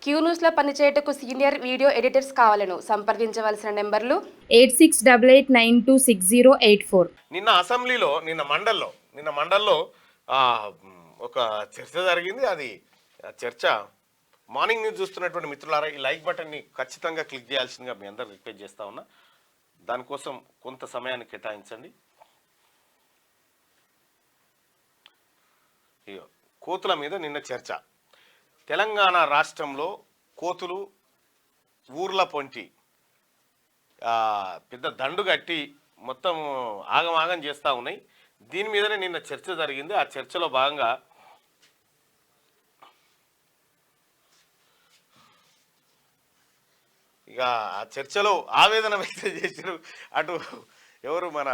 Queue న్యూస్లో పనిచేయటకు senior video editors కావాలను సంప్రదించవలసిన నెంబర్లు 8688926084. నిన్న అసెంబ్లీలో నిన్న మండల్లో ఒక చర్చ జరిగింది. అది చర్చ మార్నింగ్ న్యూస్ చూస్తున్నటువంటి మిత్రులారా ఈ లైక్ బటన్ని ఖచ్చితంగా క్లిక్ చేయాల్సిందిగా మీ అందరు రిక్వెస్ట్ చేస్తా ఉన్నా. దానికోసం కొంత సమయాన్ని కేటాయించండి. కోతుల మీద నిన్న చర్చ. తెలంగాణ రాష్ట్రంలో కోతులు ఊర్ల పొంటి పెద్ద దండు కట్టి మొత్తం ఆగమాగం చేస్తూ ఉన్నాయి. దీని మీదనే నిన్న చర్చ జరిగింది. ఆ చర్చలో భాగంగా ఇక ఆ చర్చలో ఆవేదన వ్యక్తం చేశారు అటు ఎవరు మన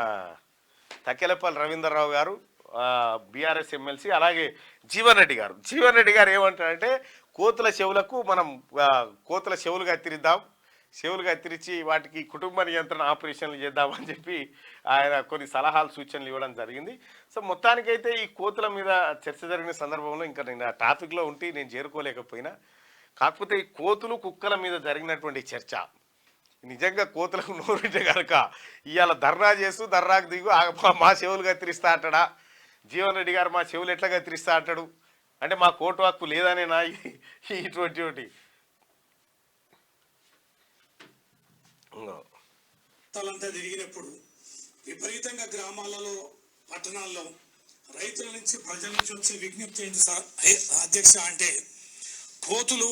తక్కెలపల్లి రవీంద్రరావు గారు, బీఆర్ఎస్ ఎమ్మెల్సీ, అలాగే జీవన్ రెడ్డి గారు ఏమంటారంటే కోతుల చెవులకు మనం కోతుల చెవులు కత్తిరించి వాటికి కుటుంబ నియంత్రణ ఆపరేషన్లు చేద్దామని చెప్పి ఆయన కొన్ని సలహాలు సూచనలు ఇవ్వడం జరిగింది. సో మొత్తానికైతే ఈ కోతుల మీద చర్చ జరిగిన సందర్భంలో ఇంకా నేను ఆ టాపిక్లో ఉండి నేను చేరుకోలేకపోయినా, కాకపోతే ఈ కోతులు కుక్కల మీద జరిగినటువంటి చర్చ నిజంగా కోతులకు నోరుంటే కనుక ఇవాళ దర్రాకు దిగు మా చెవులు కత్తిరిస్తా అంటాడా, జీవన్ రెడ్డి గారు మా చెవులు ఎట్లా కత్తిరిస్తా అంటాడు అంటే మా కోటు హక్కు లేదనేనా ఇటువంటి అంతా తిరిగినప్పుడు విపరీతంగా గ్రామాలలో పట్టణాల్లో రైతుల నుంచి ప్రజల నుంచి వచ్చే విజ్ఞప్తి ఏంటి సార్ అధ్యక్ష అంటే కోతులు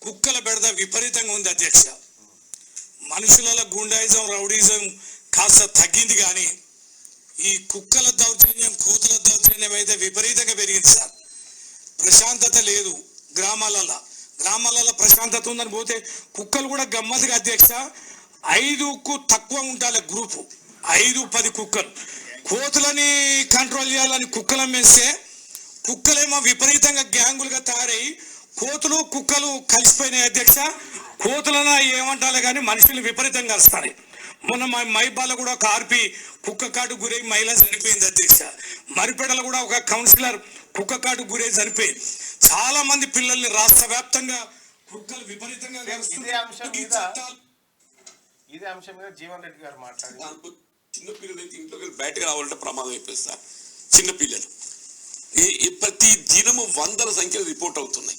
కుక్కల బెడద విపరీతంగా ఉంది అధ్యక్ష. మనుషులలో గుండాయిజం రౌడీజం కాస్త తగ్గింది, కానీ ఈ కుక్కల దౌర్జన్యం కోతుల దౌర్జన్యం అయితే విపరీతంగా పెరిగింది సార్. ప్రశాంతత లేదు గ్రామాలలో ప్రశాంతత ఉందని పోతే కుక్కలు కూడా గమ్మత్తుగా అధ్యక్ష 5కు తక్కువ ఉండాలి గ్రూపు, 5-10 కుక్కలు. కోతులని కంట్రోల్ చేయాలని కుక్కలను వేస్తే కుక్కలేమో విపరీతంగా గ్యాంగులుగా తయారై కోతులు కుక్కలు కలిసిపోయినాయి అధ్యక్ష. కోతులను ఏమంటారు కానీ మనుషులు విపరీతంగా వస్తాయి. మొన్న మా మైబాల్లో కూడా ఒక ఆర్పి కుక్క కాటు గురై మహిళ చనిపోయింది అధ్యక్ష. మరిపేడలో కూడా ఒక కౌన్సిలర్ కుక్క కాటు గురై చనిపోయింది. చాలా మంది పిల్లల్ని రాష్ట్ర వ్యాప్తంగా కుక్కలు విపరీతంగా ఇదే అంశం మీద జీవన్ రెడ్డి గారు మాట్లాడారు. చిన్నపిల్లలు ఇంట్లోకి బయటకు రావాలంటే ప్రమాదం అయిపోయింది సార్. చిన్నపిల్లలు ప్రతి దినము 100ల సంఖ్యలో రిపోర్ట్ అవుతున్నాయి.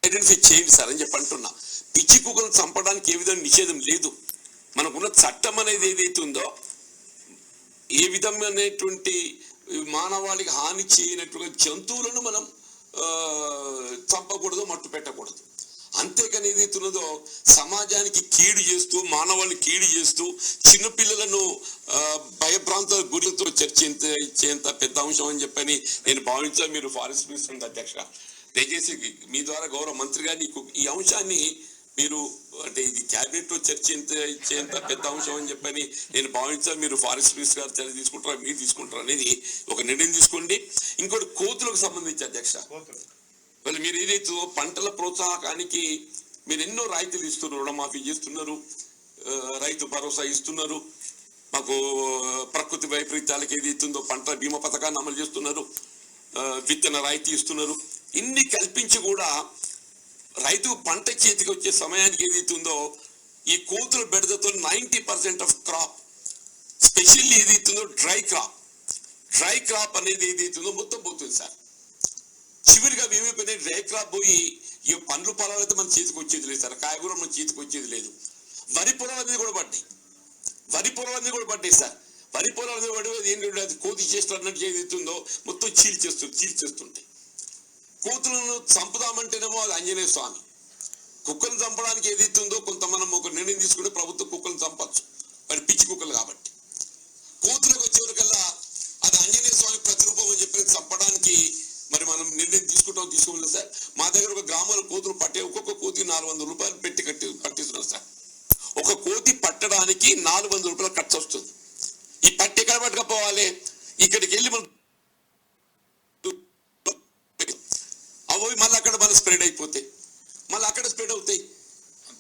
ఐడెంటిఫై చేయండి సార్ అని చెప్పి అంటున్నా. పిచ్చి కుక్కలను చంపడానికి ఏ విధంగా నిషేధం లేదు. మనకున్న చట్టం అనేది ఏదైతే ఉందో ఏ విధమైనటువంటి మానవాళికి హాని చేయనట్టుగా జంతువులను మనం చంపకూడదు, మట్టు పెట్టకూడదు. అంతేకాని ఏదైతే ఉన్నదో సమాజానికి కీడు చేస్తూ మానవాళ్ళని కీడు చేస్తూ చిన్నపిల్లలను భయభ్రాంతాల గురితో చర్చించేంత పెద్ద అంశం అని చెప్పని నేను భావించా. మీరు ఫారెస్ట్ మినిస్టర్ అధ్యక్ష, దయచేసి మీ ద్వారా గౌరవ మంత్రి గారిని ఈ అంశాన్ని మీరు అంటే ఇది క్యాబినెట్ లో చర్చించేంత పెద్ద అంశం అని చెప్పని నేను భావించా. మీరు ఫారెస్ట్ మినిస్టర్ గారు చర్య తీసుకుంటారా, మీరు తీసుకుంటారా అనేది ఒక నిర్ణయం తీసుకోండి. ఇంకోటి కోతులకు సంబంధించి అధ్యక్ష, వాళ్ళు మీరు ఏదైతే పంటల ప్రోత్సాహకానికి మీరు ఎన్నో రాయితీలు ఇస్తున్నారు, రుణమాఫీ చేస్తున్నారు, రైతు భరోసా ఇస్తున్నారు, మాకు ప్రకృతి వైపరీత్యాలకు ఏదైతుందో పంట బీమా పథకాన్ని అమలు చేస్తున్నారు, విత్తన రాయితీ ఇస్తున్నారు. ఇన్ని కల్పించి కూడా రైతు పంట చేతికి వచ్చే సమయానికి ఏదైతుందో ఈ కోతుల బెడదతో 90% ఆఫ్ క్రాప్, స్పెషల్లీ ఏదైతుందో డ్రై క్రాప్ అనేది ఏదైతుందో మొత్తం పోతుంది సార్. చివరిగా ఏమైపోయినాయి, డ్రై క్రాప్ పోయి ఈ పండ్లు పొలాలు అయితే మన చేతికి వచ్చేది లేదు సార్, కాయగూర మన చేతికి వచ్చేది లేదు. వరి పొలాలు అనేది కూడా పడ్డాయి సార్. వరి పొలాలు అనేది పడి ఏంటంటే అది కోతి చేస్తున్నట్టు ఏదైతుందో మొత్తం చీల్చేస్తుంటాయి. కోతులను చంపుదామంటేనేమో అది ఆంజనేయ స్వామి. కుక్కలను చంపడానికి ఏదైతుందో కొంత మనం ఒక నిర్ణయం తీసుకుంటే ప్రభుత్వం కుక్కలను చంపచ్చు, మరి పిచ్చి కుక్కలు కాబట్టి. కోతులకు వచ్చేవరకల్లా అది ఆంజనేయ స్వామి ప్రతిరూపం అని చెప్పి చంపడానికి మరి మనం నిర్ణయం తీసుకోలేదు సార్. మా దగ్గర ఒక గ్రామంలో కోతులు పట్టే ఒక్కొక్క కోతికి 400 రూపాయలు పెట్టి పట్టిస్తున్నాం సార్. ఒక కోతి పట్టడానికి 400 రూపాయలు ఖర్చు వస్తుంది. ఈ పట్టి ఎక్కడ పట్టుకపోవాలి, ఇక్కడికి వెళ్ళి మనం అవి మళ్ళీ అక్కడ మన స్ప్రెడ్ అవుతాయి.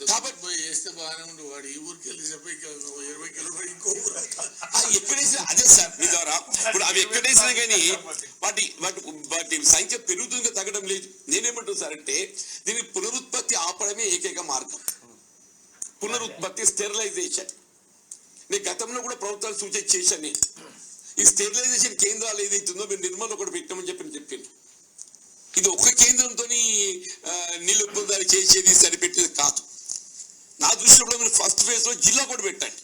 కాబట్టి పోయి వేస్తే బాగానే ఉండు, వాడు ఈ ఊరికి వెళ్ళి 20 కిలోమీటర్ ఇంకో ఊరు ఎక్కడేసినా అదే సార్ మీ ద్వారా ఇప్పుడు అవి ఎక్కడేసినా కానీ వాటి వాటి వాటి సంఖ్య పెరుగుతుందో తగ్గడం లేదు. నేనేమంటున్నా సార్ అంటే దీన్ని పునరుత్పత్తి ఆపడమే ఏకైక మార్గం. పునరుత్పత్తి స్టెరిలైజేషన్ నేను గతంలో కూడా ప్రభుత్వాలు సూచన చేశాను. ఈ స్టెరిలైజేషన్ కేంద్రాలు ఏదైతుందో మీరు నిర్మల్ ఒకటి పెట్టామని చెప్పారు. ఇది ఒక్క కేంద్రంతో నీళ్ళు పొందాలి చేసేది సరిపెట్టేది కాదు. నా దృష్టిలో కూడా మీరు ఫస్ట్ ఫేజ్ లో జిల్లా కూడా పెట్టండి.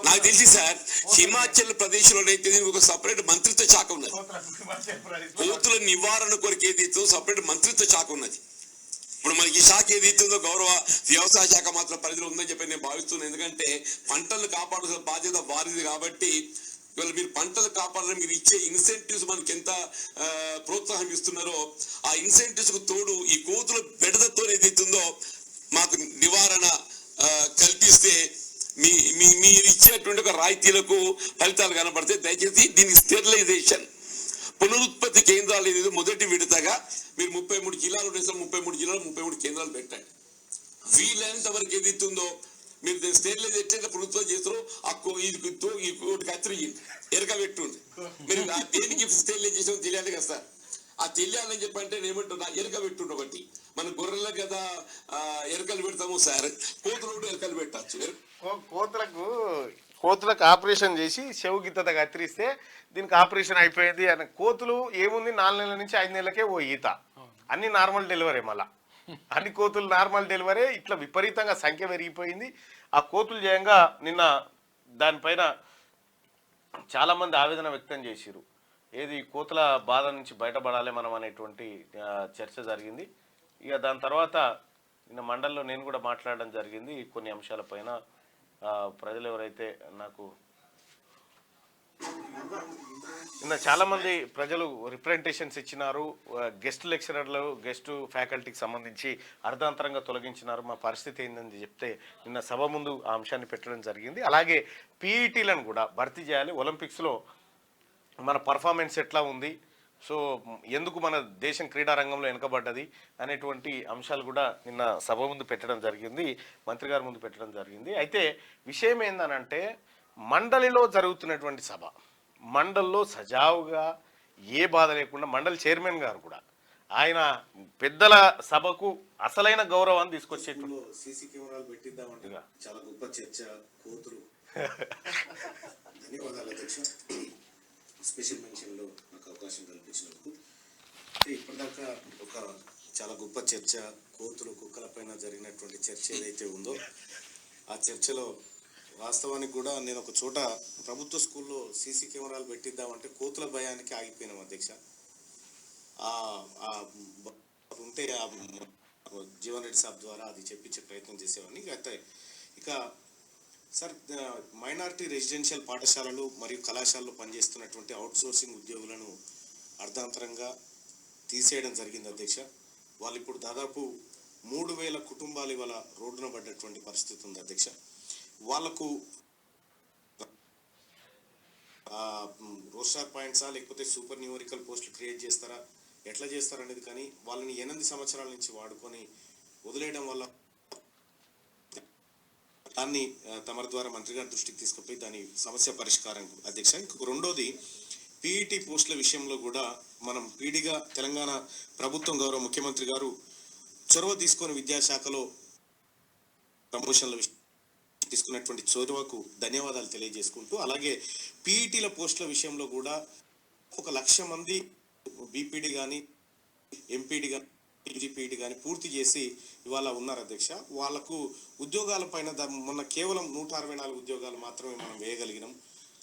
నాకు తెలిసి సార్ హిమాచల్ ప్రదేశ్ లో అయితే ఒక సపరేట్ మంత్రిత్వ శాఖ ఉన్నది. కోతుల నివారణ కొరకు ఏదైతుందో సపరేట్ మంత్రిత్వ శాఖ ఉన్నది. ఇప్పుడు మనకి ఈ శాఖ ఏదైతుందో గౌరవ వ్యవసాయ శాఖ మాత్రం పరిధిలో ఉందని చెప్పి నేను భావిస్తున్నాను. ఎందుకంటే పంటలు కాపాడాల్సిన బాధ్యత వారిది కాబట్టి ఇవాళ మీరు పంటలు కాపాడడం మీరు ఇచ్చే ఇన్సెంటివ్స్ మనకి ఎంత ప్రోత్సాహం ఇస్తున్నారో ఆ ఇన్సెంటివ్స్ కు తోడు ఈ కోతుల బెడదతో ఏదైతుందో మాకు నివారణ కల్పిస్తే మీరు ఇచ్చేటువంటి ఒక రాయితీలకు ఫలితాలు కనబడితే దయచేసి దీని స్టెరిలైజేషన్ పునరుత్పత్తి కేంద్రాలు ఏదైతే మొదటి విడతగా మీరు 33 జిల్లాలు 33 జిల్లాలు 33 కేంద్రాలు పెట్టండి. వీలైనంత వరకు ఏదైతుందో మీరు స్టెరిలైజ్ ఎట్లా ప్రభుత్వం చేస్తారో ఈ కత్తిరి ఎరక పెట్టుంది. మీరు దేనికి స్టెరిలైజ్ చేసామో తెలియాలి కదా సార్. ఆ తెలియాలని చెప్పంటే ఏమంటున్నా ఎరక పెట్టుండ ఒకటి మన గొర్రెల కదా ఎరకలు పెడతాము సార్, కోతులు కూడా ఎరకలు పెట్టచ్చు. కోతులకు ఆపరేషన్ చేసి చెవు గిత్తత కత్తిరిస్తే దీనికి ఆపరేషన్ అయిపోయింది అని. కోతులు ఏముంది 4 నెలల నుంచి 5 నెలలకే ఓ ఈత, అన్ని నార్మల్ డెలివరీ. మళ్ళా అన్ని కోతులు నార్మల్ డెలివరీ. ఇట్లా విపరీతంగా సంఖ్య పెరిగిపోయింది. ఆ కోతులు చేయంగా నిన్న దానిపైన చాలామంది ఆవేదన వ్యక్తం చేసిరు. ఏది కోతుల బాధ నుంచి బయటపడాలి మనం అనేటువంటి చర్చ జరిగింది. ఇక దాని తర్వాత నిన్న మండలిలో నేను కూడా మాట్లాడడం జరిగింది కొన్ని అంశాలపైన. ప్రజలు ఎవరైతే నాకు నిన్న చాలామంది ప్రజలు రిప్రజెంటేషన్స్ ఇచ్చినారు. గెస్ట్ లెక్చరర్లు గెస్ట్ ఫ్యాకల్టీకి సంబంధించి అర్ధాంతరంగా తొలగించినారు. మా పరిస్థితి ఏందని చెప్తే నిన్న సభ ముందు ఆ అంశాన్ని పెట్టడం జరిగింది. అలాగే పీఈటీలను కూడా భర్తీ చేయాలి. ఒలింపిక్స్లో మన పర్ఫార్మెన్స్ ఎట్లా ఉంది, సో ఎందుకు మన దేశం క్రీడా రంగంలో వెనుకబడ్డది అనేటువంటి అంశాలు కూడా నిన్న సభ ముందు పెట్టడం జరిగింది, మంత్రి గారి ముందు పెట్టడం జరిగింది. అయితే విషయం ఏందనంటే మండలిలో జరుగుతున్నటువంటి సభ, మండలిలో సజావుగా ఏ బాధ లేకుండా మండలి చైర్మన్ గారు కూడా ఆయన పెద్దల సభకు అసలైన గౌరవాన్ని తీసుకొచ్చేటువంటి సీసీ కెమెరాలు పెట్టిద్దామంటే చాలా గొప్ప చర్చ. కోతులు ధన్యవాదాలు అధ్యక్ష, స్పెషల్ మెన్షన్లో నాకు అవకాశం కల్పించినందుకు. ఇప్పటిదాకా ఒక చాలా గొప్ప చర్చ, కోతులు కుక్కల పైన జరిగినటువంటి చర్చ ఏదైతే ఉందో ఆ చర్చలో వాస్తవానికి కూడా నేను ఒక చోట ప్రభుత్వ స్కూల్లో సీసీ కెమెరాలు పెట్టిద్దామంటే కోతుల భయానికి ఆగిపోయినాం అధ్యక్ష. ఉంటే జీవన్ రెడ్డి సాబ్ ద్వారా అది చెప్పించే ప్రయత్నం చేసేవాడిని. అయితే ఇక సార్, మైనారిటీ రెసిడెన్షియల్ పాఠశాలలు మరియు కళాశాలలో పనిచేస్తున్నటువంటి అవుట్సోర్సింగ్ ఉద్యోగులను అర్ధాంతరంగా తీసేయడం జరిగింది అధ్యక్ష. వాళ్ళు ఇప్పుడు దాదాపు 3000 కుటుంబాలు ఇవాళ రోడ్డున పడ్డటువంటి పరిస్థితి ఉంది అధ్యక్ష. వాళ్లకు రోస్టార్ పాయింట్సా లేకపోతే సూపర్ న్యూమరికల్ పోస్టులు క్రియేట్ చేస్తారా, ఎట్లా చేస్తారనేది, కానీ వాళ్ళని 8 సంవత్సరాల నుంచి వాడుకొని వదిలేయడం వల్ల దాన్ని తమరి ద్వారా మంత్రి గారి దృష్టికి తీసుకుపోయి దాని సమస్య పరిష్కారం అధ్యక్ష. ఇంకొక రెండోది పీఈటీ పోస్టుల విషయంలో కూడా మనం పీడీగా తెలంగాణ ప్రభుత్వం గౌరవ ముఖ్యమంత్రి గారు చొరవ తీసుకొని విద్యాశాఖలో ప్రమోషన్ల తీసుకున్నటువంటి చొరవకు ధన్యవాదాలు తెలియజేసుకుంటూ, అలాగే పీఈటీల పోస్టుల విషయంలో కూడా 1,00,000 మంది బీపీడీ కానీ ఎంపీడీ కానీ యూజీపీడీ కానీ పూర్తి చేసి ఇవాళ ఉన్నారు అధ్యక్ష. వాళ్లకు ఉద్యోగాల పైన మొన్న కేవలం 164 ఉద్యోగాలు మాత్రమే మనం వేయగలిగినాం.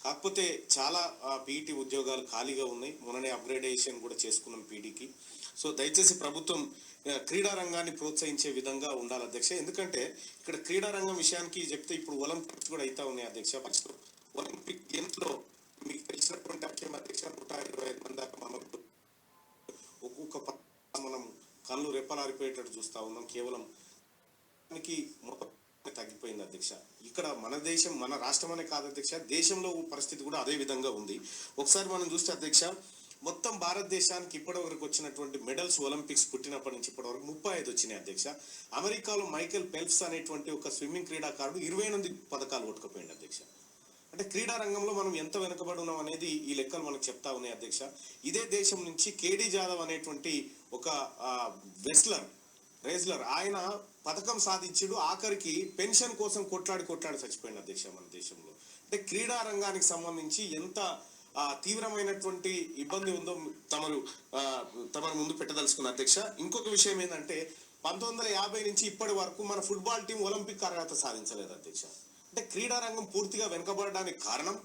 కాకపోతే చాలా పీఈటీ ఉద్యోగాలు ఖాళీగా ఉన్నాయి. మొన్ననే అప్గ్రేడేషన్ కూడా చేసుకున్నాం పీడీకి. సో దయచేసి ప్రభుత్వం క్రీడా రంగాన్ని ప్రోత్సహించే విధంగా ఉండాలి అధ్యక్ష. ఎందుకంటే ఇక్కడ క్రీడా రంగం విషయానికి చెప్తే ఇప్పుడు ఒలింపిక్స్ కూడా అవుతా ఉన్నాయి అధ్యక్ష. ఒలింపిక్ గేమ్స్ లో మీకు తెలిసినటువంటి అంశం అధ్యక్ష, 125 మంది దాకా మనకు ఒక్కొక్క మనం కళ్ళు రెప్పలారిపోయేటట్టు చూస్తా ఉన్నాం. కేవలం మొత్తం తగ్గిపోయింది అధ్యక్ష. ఇక్కడ మన దేశం, మన రాష్ట్రం అనే కాదు అధ్యక్ష, దేశంలో పరిస్థితి కూడా అదే విధంగా ఉంది. ఒకసారి మనం చూస్తే అధ్యక్ష, మొత్తం భారతదేశానికి ఇప్పటివరకు వచ్చినటువంటి మెడల్స్ ఒలింపిక్స్ పుట్టినప్పటి నుంచి ఇప్పటివరకు 35 వచ్చినాయి అధ్యక్ష. అమెరికాలో మైకేల్ ఫెల్ప్స్ అనేటువంటి ఒక స్విమ్మింగ్ క్రీడాకారుడు 28 పథకాలు కొట్టుకుపోయింది అధ్యక్ష. అంటే క్రీడా రంగంలో మనం ఎంత వెనుకబడి ఉన్నాం అనేది ఈ లెక్కలు మనకు చెప్తా ఉన్నాయి అధ్యక్ష. ఇదే దేశం నుంచి కేడి జాదవ్ అనేటువంటి ఒక రేజ్లర్ ఆయన పథకం సాధించుడు, ఆఖరికి పెన్షన్ కోసం కొట్లాడి చచ్చిపోయింది అధ్యక్ష మన దేశంలో. అంటే క్రీడా రంగానికి సంబంధించి ఎంత తీవ్రమైనటువంటి ఇబ్బంది ఉందో తమరు ముందు పెట్టదలుచుకున్న అధ్యక్ష. ఇంకొక విషయం ఏంటంటే 1950 నుంచి ఇప్పటి వరకు మన ఫుట్బాల్ టీం ఒలింపిక్ అర్హత సాధించలేదు అధ్యక్ష. అంటే క్రీడా రంగం పూర్తిగా వెనుకబడడానికి కారణం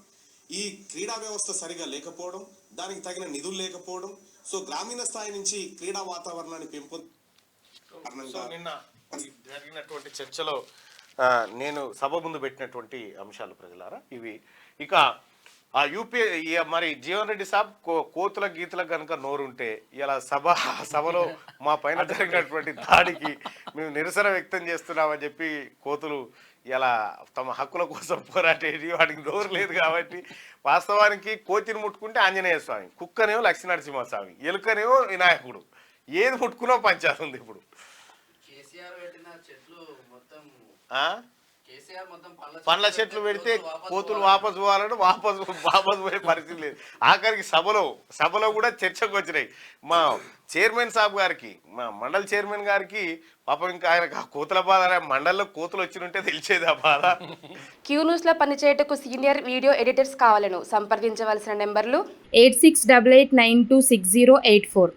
ఈ క్రీడా వ్యవస్థ సరిగా లేకపోవడం, దానికి తగిన నిధులు లేకపోవడం. సో గ్రామీణ స్థాయి నుంచి క్రీడా వాతావరణాన్ని నిన్న జరిగినటువంటి చర్చలో నేను సభ ముందు పెట్టినటువంటి అంశాలు ప్రజలారా ఇవి. ఇక ఆ యూపీఏ మరి జీవన్ రెడ్డి సాబ్ కోతుల గీతలకు కనుక నోరుంటే ఇలా సభలో మా పైన జరిగినటువంటి దాడికి మేము నిరసన వ్యక్తం చేస్తున్నామని చెప్పి కోతులు ఇలా తమ హక్కుల కోసం పోరాటేది, వాటికి నోరు లేదు కాబట్టి వాస్తవానికి కోతిని ముట్టుకుంటే ఆంజనేయ స్వామి, కుక్కనేమో లక్ష్మీనరసింహస్వామి, ఎలుకనేమో వినాయకుడు, ఏది ముట్టుకున్నా పంచాయతీ ఉంది ఇప్పుడు. పండ్ల చెట్లు పెడితే కోతులు వాపసు పోవాలంటే వాపసు పోయే పరిస్థితి లేదు. ఆఖరికి సభలో కూడా చర్చకు వచ్చినాయి. మా చైర్మన్ సాబ్ గారికి, మా మండల్ చైర్మన్ గారికి పాపం ఇంకా ఆయన కోతుల బాధ, మండల్లో కోతులు వచ్చినుంటే తెలిసేది ఆ బాధ. క్యూ న్యూస్ లో పనిచేయటకు సీనియర్ వీడియో ఎడిటర్స్ కావాలను సంప్రదించవలసిన నెంబర్లు 8688926084.